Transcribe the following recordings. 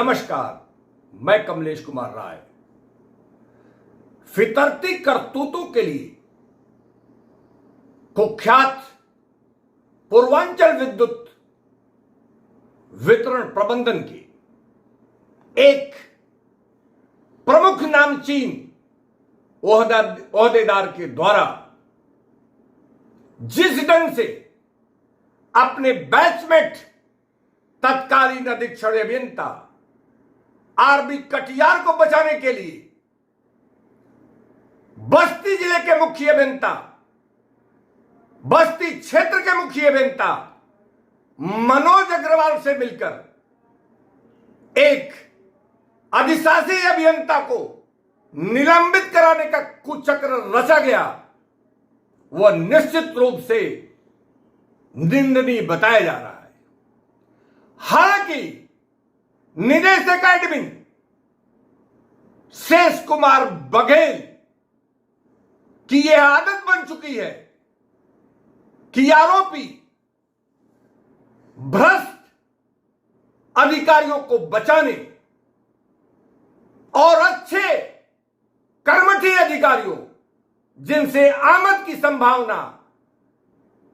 नमस्कार, मैं कमलेश कुमार राय। फितरती करतूतों के लिए कुख्यात पूर्वांचल विद्युत वितरण प्रबंधन के एक प्रमुख नामचीन ओहदेदार के द्वारा जिस ढंग से अपने बैचमेट तत्कालीन अधीक्षण अभियंता आरबी कटियार को बचाने के लिए बस्ती जिले के मुख्य अभियंता, बस्ती क्षेत्र के मुख्य अभियंता मनोज अग्रवाल से मिलकर एक अधिशासी अभियंता को निलंबित कराने का कुचक्र रचा गया, वह निश्चित रूप से निंदनीय बताया जा रहा है। हालांकि निदेशक एडमिन शेष कुमार बघेल की यह आदत बन चुकी है कि आरोपी भ्रष्ट अधिकारियों को बचाने और अच्छे कर्मठी अधिकारियों जिनसे आमद की संभावना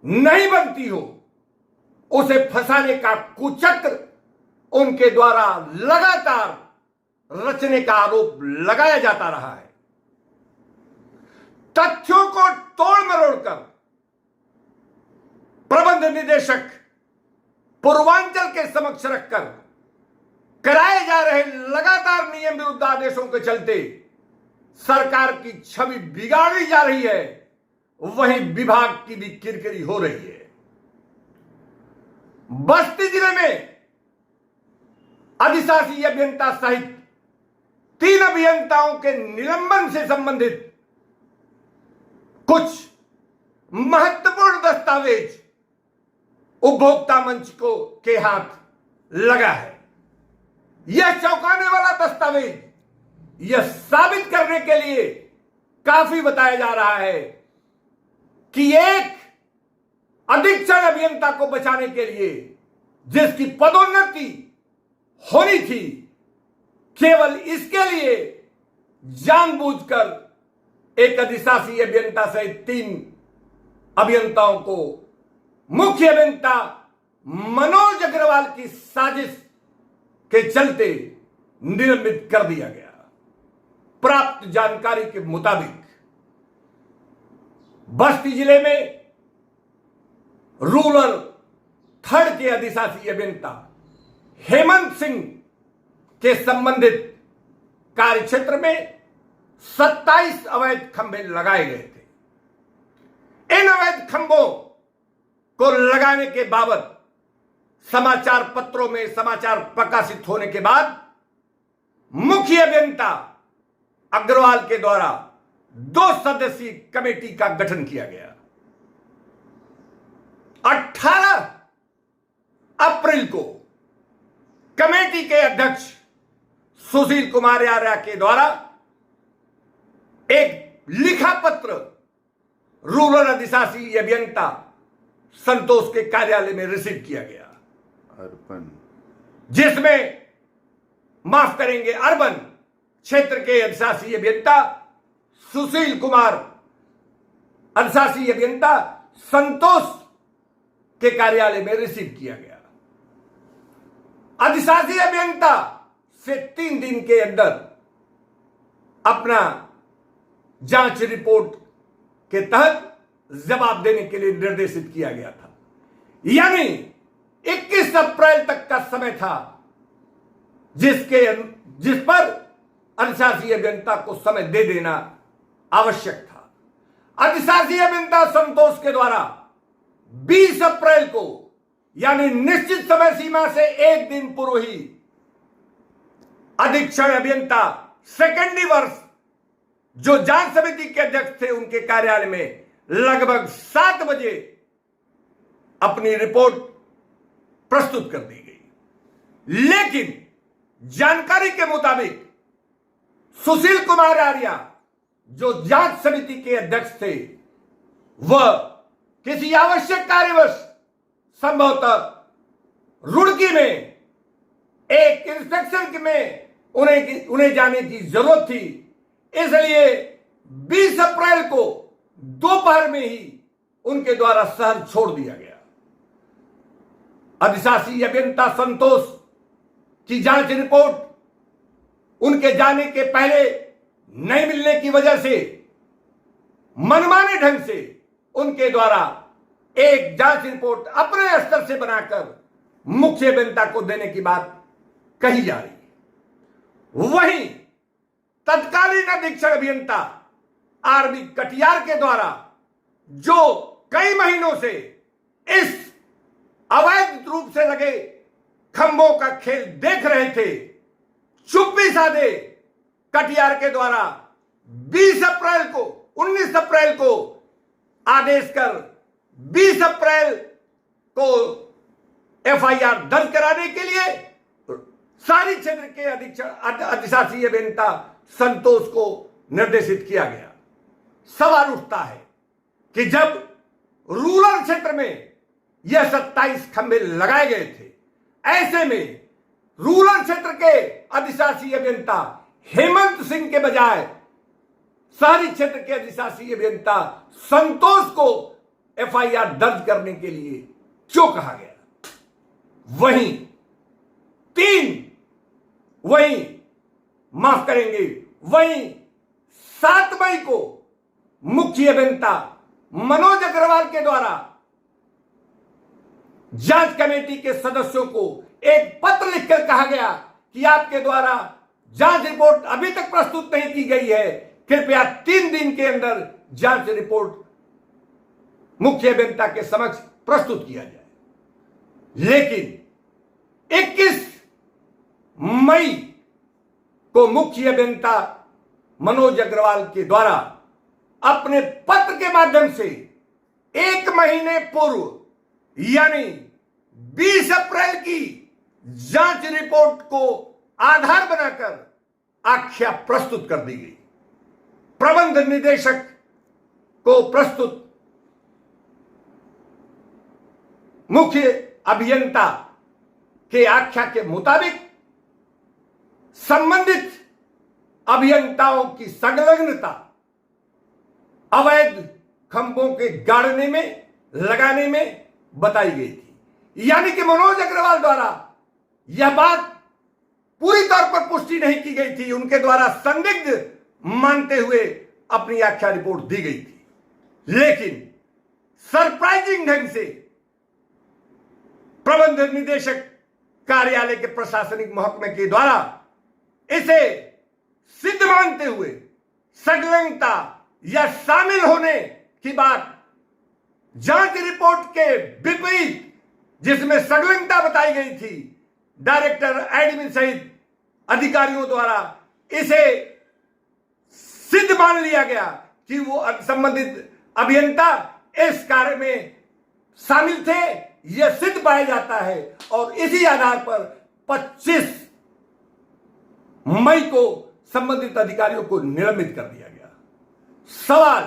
नहीं बनती हो, उसे फंसाने का कुचक्र उनके द्वारा लगातार रचने का आरोप लगाया जाता रहा है। तथ्यों को तोड़ मरोड़कर प्रबंध निदेशक पूर्वांचल के समक्ष रखकर कराए जा रहे लगातार नियम विरुद्ध आदेशों के चलते सरकार की छवि बिगाड़ी जा रही है, वहीं विभाग की भी किरकिरी हो रही है। बस्ती जिले में अधिशासी अभियंता सहित 3 अभियंताओं के निलंबन से संबंधित कुछ महत्वपूर्ण दस्तावेज उपभोक्ता मंच को के हाथ लगा है। यह चौंकाने वाला दस्तावेज यह साबित करने के लिए काफी बताया जा रहा है कि एक अधीक्षण अभियंता को बचाने के लिए जिसकी पदोन्नति होनी थी, केवल इसके लिए जानबूझकर एक अधिशासी अभियंता सहित 3 अभियंताओं को मुख्य अभियंता मनोज अग्रवाल की साजिश के चलते निलंबित कर दिया गया। प्राप्त जानकारी के मुताबिक बस्ती जिले में रूरल 3rd के अधिशासी अभियंता हेमंत सिंह के संबंधित कार्यक्षेत्र में 27 अवैध खंभे लगाए गए थे। इन अवैध खंभों को लगाने के बाबत समाचार पत्रों में समाचार प्रकाशित होने के बाद मुख्य अभियंता अग्रवाल के द्वारा 2 सदस्यीय कमेटी का गठन किया गया। 18 अप्रैल को कमेटी के अध्यक्ष सुशील कुमार आर्या के द्वारा एक लिखा पत्र रूरल अधिशासी अभियंता संतोष के कार्यालय में रिसीव किया गया, जिसमें माफ करेंगे अर्बन क्षेत्र के अधिशासी अभियंता सुशील कुमार अधिशासी अभियंता संतोष के कार्यालय में रिसीव किया गया। अधिशासी अभियंता से 3 दिन के अंदर अपना जांच रिपोर्ट के तहत जवाब देने के लिए निर्देशित किया गया था। यानी 21 अप्रैल तक का समय था जिस पर अधिशासी अभियंता को समय दे देना आवश्यक था। अधिशासी अभियंता संतोष के द्वारा 20 अप्रैल को यानी निश्चित समय सीमा से 1 दिन पूर्व ही अधीक्षण अभियंता सेकेंडरी वर्ष जो जांच समिति के अध्यक्ष थे उनके कार्यालय में लगभग 7 बजे अपनी रिपोर्ट प्रस्तुत कर दी गई। लेकिन जानकारी के मुताबिक सुशील कुमार आर्या जो जांच समिति के अध्यक्ष थे, वह किसी आवश्यक कार्यवश संभवतः रुड़की में एक इंस्पेक्शन में उन्हें जाने की जरूरत थी, इसलिए 20 अप्रैल को दोपहर में ही उनके द्वारा शहर छोड़ दिया गया। अधिशासी अभियंता संतोष की जांच रिपोर्ट उनके जाने के पहले नहीं मिलने की वजह से मनमाने ढंग से उनके द्वारा एक जांच रिपोर्ट अपने स्तर से बनाकर मुख्य अभियंता को देने की बात कही जा रही है। वहीं तत्कालीन अधीक्षक अभियंता आरबी कटियार के द्वारा जो कई महीनों से इस अवैध रूप से लगे खंभों का खेल देख रहे थे, चुप्पी साधे कटियार के द्वारा 19 अप्रैल को आदेश कर 20 अप्रैल को एफआईआर दर्ज कराने के लिए शहरी क्षेत्र के अधिशासी अभियंता संतोष को निर्देशित किया गया। सवाल उठता है कि जब रूरल क्षेत्र में यह 27 खंभे लगाए गए थे, ऐसे में रूरल क्षेत्र के अधिशासी अभियंता हेमंत सिंह के बजाय शहरी क्षेत्र के अधिशासी अभियंता संतोष को एफआईआर दर्ज करने के लिए क्यों कहा गया? वहीं 7 मई को मुख्य अभियंता मनोज अग्रवाल के द्वारा जांच कमेटी के सदस्यों को एक पत्र लिखकर कहा गया कि आपके द्वारा जांच रिपोर्ट अभी तक प्रस्तुत नहीं की गई है, कृपया 3 दिन के अंदर जांच रिपोर्ट मुख्य अभियंता के समक्ष प्रस्तुत किया जाए। लेकिन 21 मई को मुख्य अभियंता मनोज अग्रवाल के द्वारा अपने पत्र के माध्यम से 1 महीने पूर्व यानी 20 अप्रैल की जांच रिपोर्ट को आधार बनाकर आख्या प्रस्तुत कर दी गई। प्रबंध निदेशक को प्रस्तुत मुख्य अभियंता के आख्या के मुताबिक संबंधित अभियंताओं की संलग्नता अवैध खंभों के गाड़ने में लगाने में बताई गई थी। यानी कि मनोज अग्रवाल द्वारा यह बात पूरी तौर पर पुष्टि नहीं की गई थी, उनके द्वारा संदिग्ध मानते हुए अपनी आख्या रिपोर्ट दी गई थी। लेकिन सरप्राइजिंग ढंग से प्रबंध निदेशक कार्यालय के प्रशासनिक महकमे के द्वारा इसे सिद्ध मानते हुए संलग्नता या शामिल होने की बात जांच रिपोर्ट के विपरीत जिसमें संलग्नता बताई गई थी, डायरेक्टर एडमिन सहित अधिकारियों द्वारा इसे सिद्ध मान लिया गया कि वो संबंधित अभियंता इस कार्य में शामिल थे, यह सिद्ध पाया जाता है। और इसी आधार पर 25 मई को संबंधित अधिकारियों को निलंबित कर दिया गया। सवाल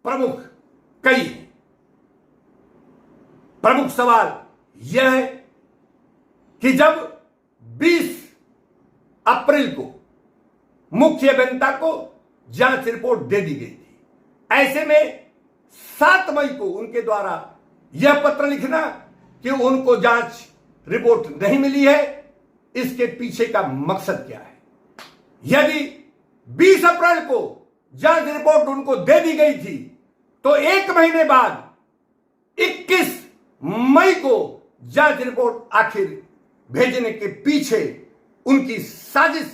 प्रमुख सवाल यह है कि जब 20 अप्रैल को मुख्य अभियंता को जांच रिपोर्ट दे दी गई थी, ऐसे में 7 मई को उनके द्वारा यह पत्र लिखना कि उनको जांच रिपोर्ट नहीं मिली है, इसके पीछे का मकसद क्या है? यदि 20 अप्रैल को जांच रिपोर्ट उनको दे दी गई थी तो 1 महीने बाद 21 मई को जांच रिपोर्ट आखिर भेजने के पीछे उनकी साजिश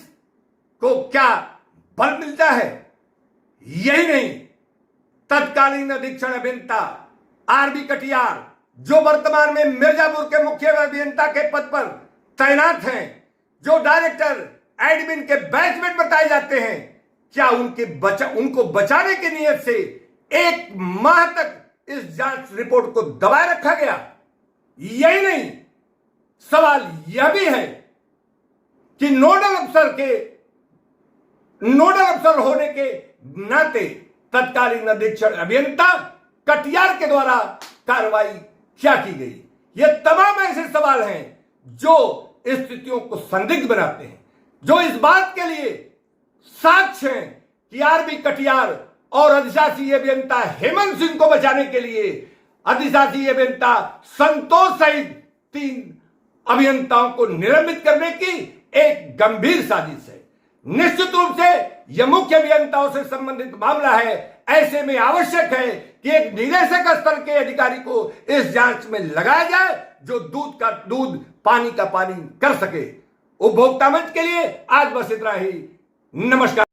को क्या बल मिलता है? यही नहीं, तत्कालीन अधीक्षण अभियंता आरबी कटियार जो वर्तमान में मिर्जापुर के मुख्य अभियंता के पद पर तैनात हैं, जो डायरेक्टर एडमिन के बैचमेट बताए जाते हैं, क्या उनको बचाने की नियत से 1 माह तक इस जांच रिपोर्ट को दबाए रखा गया? यही नहीं, सवाल यह भी है कि नोडल अफसर होने के नाते तत्कालीन अधीक्षण अभियंता कटियार के द्वारा कार्रवाई क्या की गई? ये तमाम ऐसे सवाल हैं जो स्थितियों को संदिग्ध बनाते हैं, जो इस बात के लिए साक्ष्य हैं कि आरबी कटियार और अधिशासी अभियंता हेमंत सिंह को बचाने के लिए अधिशासी अभियंता संतोष सहित 3 अभियंताओं को निलंबित करने की एक गंभीर साजिश है। निश्चित रूप से यह मुख्य अभियंताओं से संबंधित मामला है। ऐसे में आवश्यक है कि एक निदेशक स्तर के अधिकारी को इस जांच में लगाया जाए, जो दूध का दूध पानी का पानी कर सके। उपभोक्ता मंच के लिए आज बस इतना ही। नमस्कार।